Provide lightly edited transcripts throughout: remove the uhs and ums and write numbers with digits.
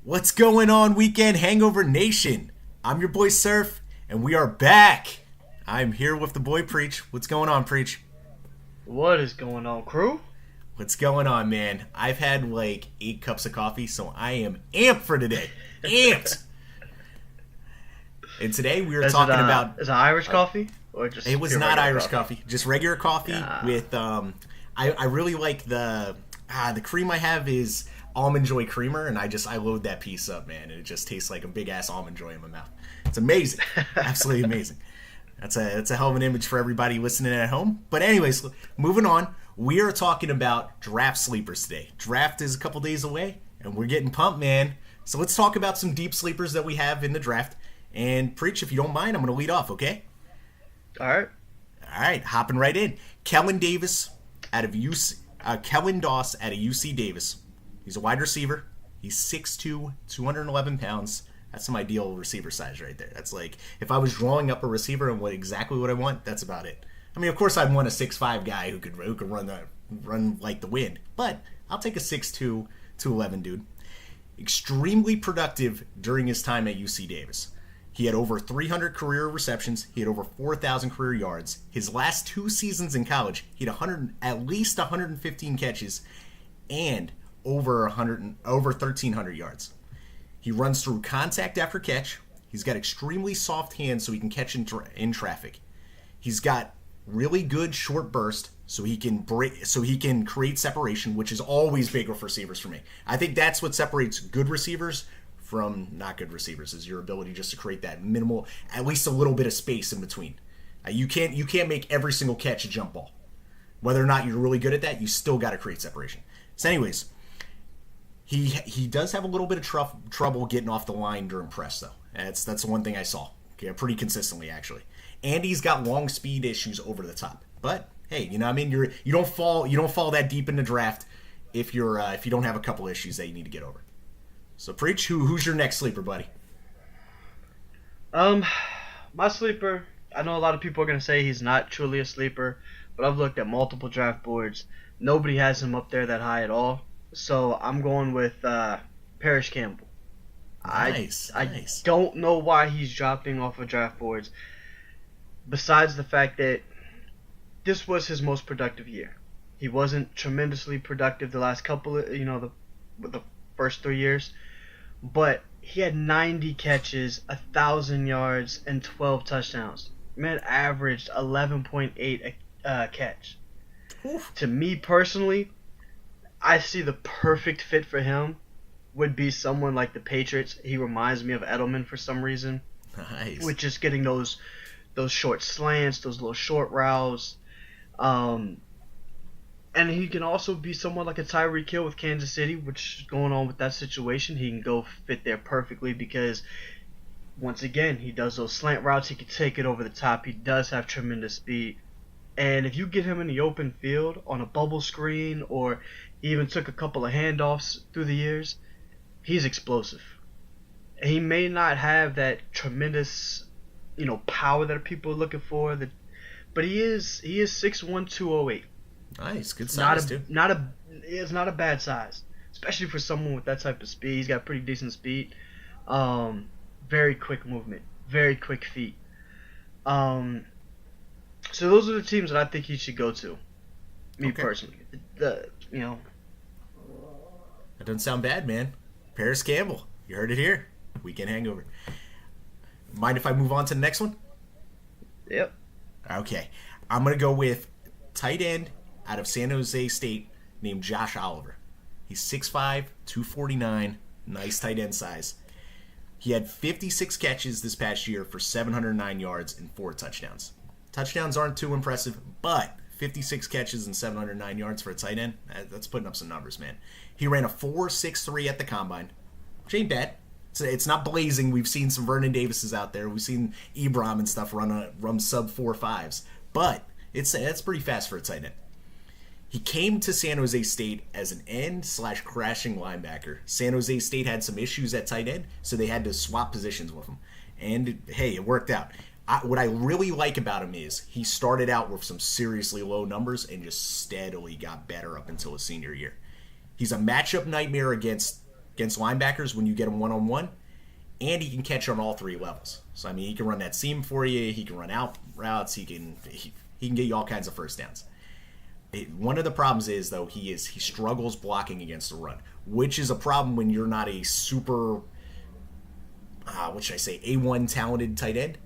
What's going on, Weekend Hangover Nation? I'm your boy Surf, and we are back. I'm here with the boy Preach. What's going on, Preach? What is going on, crew? What's going on, man? I've had like 8 cups of coffee, so I am amped for today. Amped! And today we are talking about... Is it Irish coffee? Or just It was pure not regular Irish coffee. Just regular coffee Yeah. with... I really like the cream I have is Almond Joy creamer, and I load that piece up, man, and it just tastes like a big ass Almond Joy in my mouth. It's amazing. Absolutely amazing. That's a hell of an image for everybody listening at home. But anyways, moving on, we are talking about draft sleepers today. Draft is a couple days away, and we're getting pumped, man. So let's talk about some deep sleepers that we have in the draft. And Preach, if you don't mind, I'm going to lead off, okay? All right. All right, hopping right in. Kellen Davis out of Kellen Doss out of UC Davis. He's a wide receiver. He's 6'2", 211 pounds. That's some ideal receiver size right there. That's like, if I was drawing up a receiver and exactly what I want, that's about it. I mean, of course, I'd want a 6'5" guy who could run like the wind. But I'll take a 6'2", 211 dude. Extremely productive during his time at UC Davis. He had over 300 career receptions. He had over 4,000 career yards. His last 2 seasons in college, he had at least 115 catches and over 1,300 yards. He runs through contact after catch. He's got extremely soft hands, so he can catch in traffic. He's got really good short burst, so he can create separation, which is always big with receivers for me. I think that's what separates good receivers from not good receivers, is your ability just to create that minimal, at least a little bit of space in between. You can't make every single catch a jump ball. Whether or not you're really good at that, you still got to create separation. So anyways, he does have a little bit of trouble getting off the line during press, though. That's the one thing I saw, pretty consistently actually. And he's got long speed issues over the top. But hey, you know what I mean? You don't fall that deep in the draft if you don't have a couple issues that you need to get over. So Preach, who's your next sleeper, buddy? My sleeper, I know a lot of people are going to say he's not truly a sleeper, but I've looked at multiple draft boards. Nobody has him up there that high at all. So I'm going with Parrish Campbell. Nice. I don't know why he's dropping off of draft boards, besides the fact that this was his most productive year. He wasn't tremendously productive the last couple of, the first 3 years, but he had 90 catches, 1,000 yards, and 12 touchdowns. Man averaged 11.8 catch. Oof. To me personally, I see the perfect fit for him would be someone like the Patriots. He reminds me of Edelman for some reason. Nice. With just getting those short slants, those little short routes. And he can also be someone like a Tyreek Hill with Kansas City, which is going on with that situation. He can go fit there perfectly because, once again, he does those slant routes. He can take it over the top. He does have tremendous speed. And if you get him in the open field on a bubble screen, or he even took a couple of handoffs through the years, he's explosive. He may not have that tremendous, power that people are looking for, but he is 6'1", 208. Nice, good size too. It's not a bad size, especially for someone with that type of speed. He's got pretty decent speed, very quick movement, very quick feet. So those are the teams that I think he should go to. Me personally, That doesn't sound bad, man. Parrish Campbell, you heard it here. Weekend Hangover. Mind if I move on to the next one? Yep. Okay, I'm gonna go with tight end out of San Jose State named Josh Oliver. He's 6'5", 249, nice tight end size. He had 56 catches this past year for 709 yards and 4 touchdowns. Touchdowns aren't too impressive, but 56 catches and 709 yards for a tight end, that's putting up some numbers, man. He ran a 4.63 at the combine, which ain't bad. It's not blazing. We've seen some Vernon Davises out there. We've seen Ebron and stuff run sub 4.5s, but that's pretty fast for a tight end. He came to San Jose State as an end/crashing linebacker. San Jose State had some issues at tight end, so they had to swap positions with him. And, hey, it worked out. What I really like about him is he started out with some seriously low numbers and just steadily got better up until his senior year. He's a matchup nightmare against against linebackers when you get him one-on-one, and he can catch on all three levels. So, I mean, he can run that seam for you. He can run out routes. He can get you all kinds of first downs. One of the problems is, though, he struggles blocking against the run, which is a problem when you're not a super, what should I say, A1 talented tight end.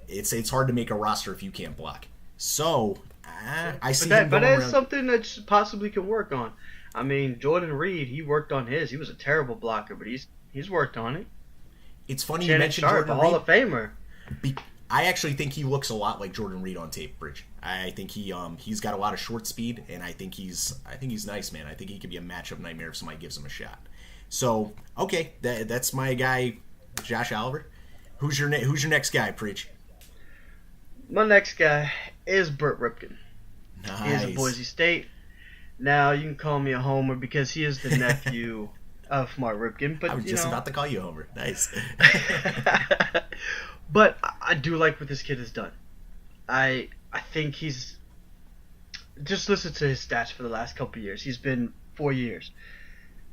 It's hard to make a roster if you can't block. So, I see him going But that's around. something that possibly could work on. I mean, Jordan Reed, he worked on his. He was a terrible blocker, but he's worked on it. It's funny you Shannon mentioned Sharp, Jordan a Hall Reed. of Famer. I actually think he looks a lot like Jordan Reed on tape, Bridge. I think he's got a lot of short speed, and I think he's nice, man. I think he could be a matchup nightmare if somebody gives him a shot. So, okay, that's my guy, Josh Oliver. Who's your next guy, Preach? My next guy is Burt Ripken. Nice. He is of Boise State. Now, you can call me a homer because he is the nephew of Mark Ripken. But I was just about to call you Homer. Nice. But I do like what this kid has done. I think he's... Just listen to his stats for the last couple of years. He's been 4 years.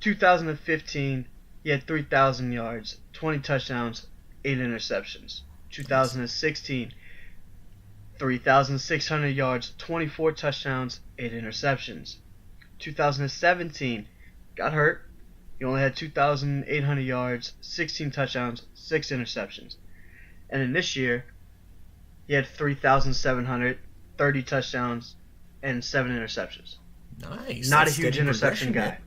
2015, he had 3,000 yards, 20 touchdowns, 8 interceptions. 2016, 3,600 yards, 24 touchdowns, 8 interceptions. 2017, got hurt. He only had 2,800 yards, 16 touchdowns, 6 interceptions. And then this year, he had 3,700, 30 touchdowns, and 7 interceptions. Nice. Not That's a huge steady interception guy.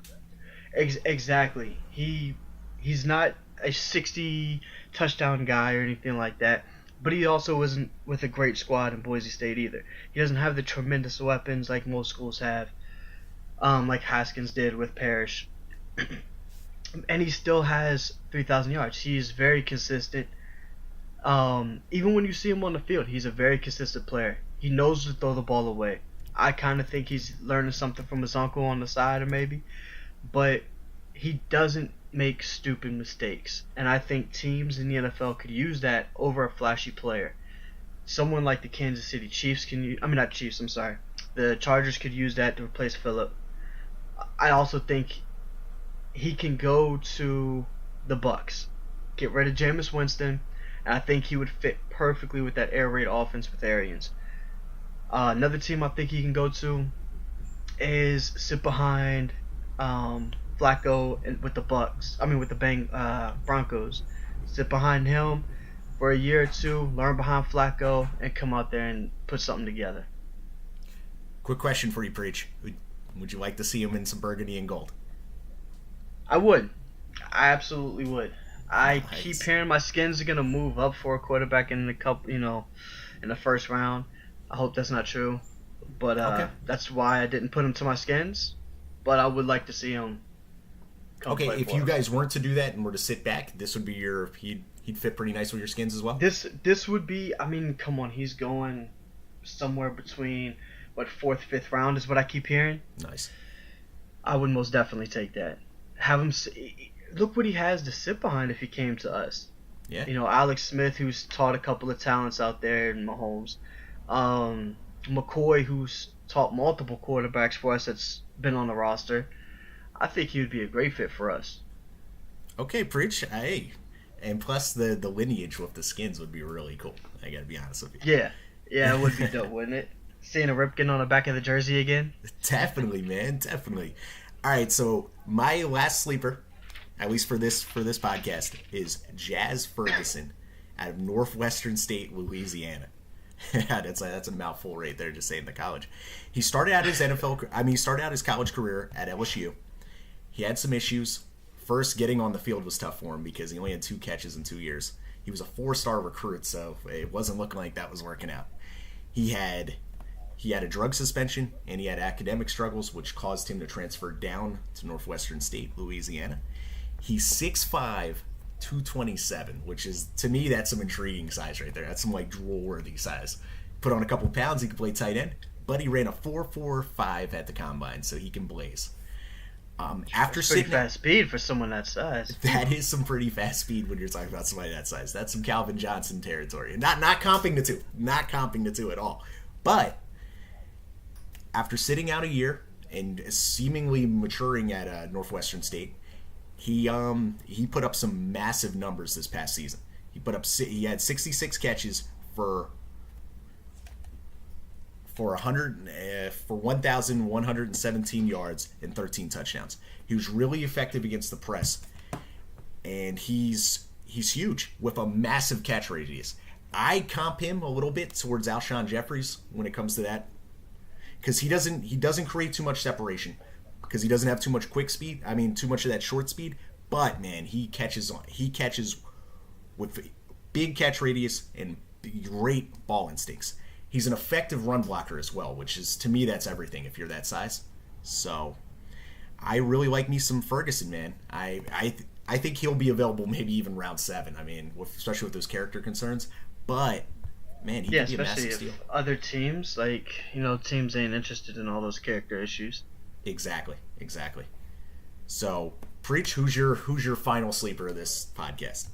man. Exactly. He's not a 60 touchdown guy or anything like that. But he also isn't with a great squad in Boise State either. He doesn't have the tremendous weapons like most schools have, like Haskins did with Parrish. And he still has 3,000 yards. He is very consistent. Even when you see him on the field, he's a very consistent player. He knows to throw the ball away. I kind of think he's learning something from his uncle on the side, or maybe. But he doesn't make stupid mistakes. And I think teams in the NFL could use that over a flashy player. Someone like the Kansas City Chiefs can use... I mean, not Chiefs, I'm sorry. The Chargers could use that to replace Phillip. I also think he can go to the Bucks. Get rid of Jameis Winston. And I think he would fit perfectly with that air raid offense with Arians. Another team I think he can go to is sit behind Flacco with the Bucks. I mean, with the Broncos. Sit behind him for a year or two, learn behind Flacco, and come out there and put something together. Quick question for you, Preach. Would you like to see him in some burgundy and gold? I would. I absolutely would. I Nice. keep hearing my skins are gonna move up for a quarterback in the in the first round. I hope that's not true, but Okay. that's why I didn't put him to my skins. But I would like to see him. Okay, play if for you us. guys weren't to do that and were to sit back, this would be he'd fit pretty nice with your skins as well. This would be. I mean, come on, he's going somewhere between fourth, fifth round is what I keep hearing. Nice. I would most definitely take that. Have him. Look what he has to sit behind if he came to us. Yeah. Alex Smith, who's taught a couple of talents out there in Mahomes. McCoy, who's taught multiple quarterbacks for us that's been on the roster. I think he would be a great fit for us. Okay, Preach. Hey. And plus the lineage with the skins would be really cool. I gotta be honest with you. Yeah, it would be dope, wouldn't it? Seeing a Ripken on the back of the jersey again. Definitely, man. Definitely. All right, so my last sleeper, at least for this podcast, is Jazz Ferguson out of Northwestern State, Louisiana. that's a mouthful right there, just saying the college. He started out his college career at LSU. He had some issues. First, getting on the field was tough for him because he only had 2 catches in 2 years. He was a 4-star recruit, so it wasn't looking like that was working out. He had a drug suspension, and he had academic struggles, which caused him to transfer down to Northwestern State, Louisiana. He's 6'5", 227, which is, to me, that's some intriguing size right there. That's some, drool-worthy size. Put on a couple pounds, he can play tight end, but he ran a 4.45 at the combine, so he can blaze. After Pretty sitting, fast speed for someone that size. that is some pretty fast speed when you're talking about somebody that size. That's some Calvin Johnson territory. Not comping the two at all. But after sitting out a year and seemingly maturing at Northwestern State, He put up some massive numbers this past season. He had 66 catches for 1,117 yards and 13 touchdowns. He was really effective against the press, and he's huge with a massive catch radius. I comp him a little bit towards Alshon Jeffries when it comes to that, because he doesn't create too much separation, because he doesn't have too much quick speed. I mean, too much of that short speed. But man, he catches with big catch radius and great ball instincts. He's an effective run blocker as well, which is, to me, that's everything if you're that size. So I really like me some Ferguson, man. I think he'll be available maybe even round 7. I mean, especially with those character concerns. But man, he could be a massive steal. If other teams, teams ain't interested in all those character issues. Exactly. So, Preach, who's your final sleeper of this podcast?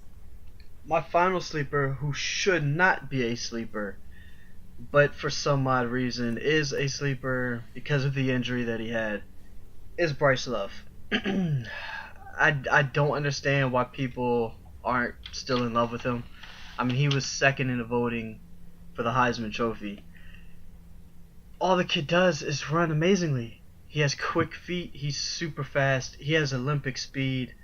My final sleeper, who should not be a sleeper, but for some odd reason is a sleeper because of the injury that he had, is Bryce Love. I don't understand why people aren't still in love with him. I mean, he was second in the voting for the Heisman Trophy. All the kid does is run amazingly. He has quick feet. He's super fast. He has Olympic speed.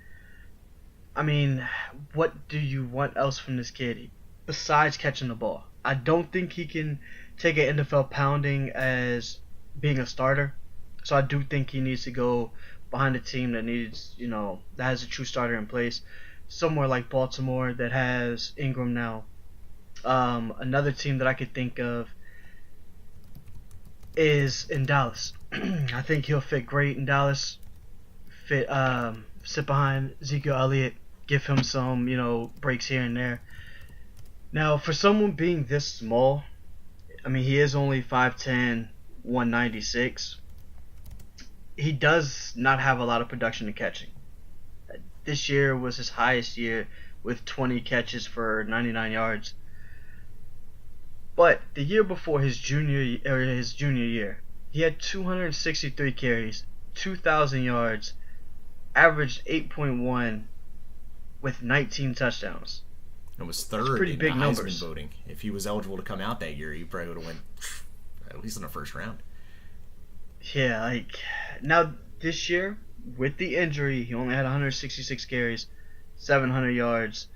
I mean, what do you want else from this kid besides catching the ball? I don't think he can take an NFL pounding as being a starter. So I do think he needs to go behind a team that that has a true starter in place. Somewhere like Baltimore that has Ingram now. Another team that I could think of is in Dallas. I think he'll fit great in Dallas. Sit behind Ezekiel Elliott, give him some, breaks here and there. Now, for someone being this small, I mean, he is only 5'10", 196. He does not have a lot of production in catching. This year was his highest year with 20 catches for 99 yards. But the year before his junior year, he had 263 carries, 2,000 yards, averaged 8.1 with 19 touchdowns. It was third in the Heisman voting. If he was eligible to come out that year, he probably would have went at least in the first round. Yeah, now this year with the injury, he only had 166 carries, 700 yards.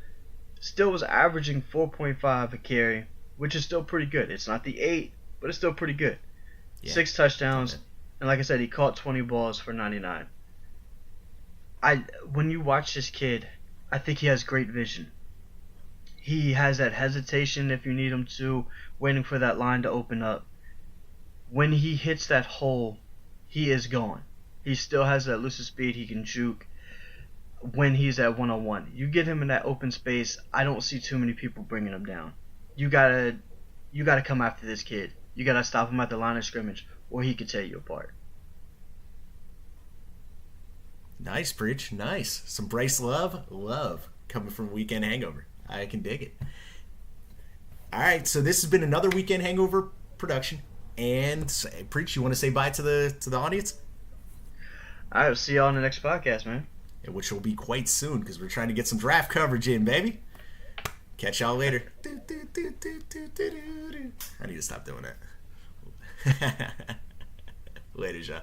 Still was averaging 4.5 a carry, which is still pretty good. It's not the 8, but it's still pretty good. Yeah. 6 touchdowns, and like I said, he caught 20 balls for 99. When you watch this kid, I think he has great vision. He has that hesitation if you need him to, waiting for that line to open up. When he hits that hole, he is gone. He still has that elusive speed. He can juke when he's at one-on-one. You get him in that open space, I don't see too many people bringing him down. You gotta come after this kid. You gotta stop him at the line of scrimmage, or he could tear you apart. Nice, Preach. Nice. Some Bryce Love coming from Weekend Hangover. I can dig it. All right, so this has been another Weekend Hangover production. And Preach, you want to say bye to the audience? All right, we'll see y'all on the next podcast, man. Which will be quite soon because we're trying to get some draft coverage in, baby. Catch y'all later. I need to stop doing that. Later, y'all.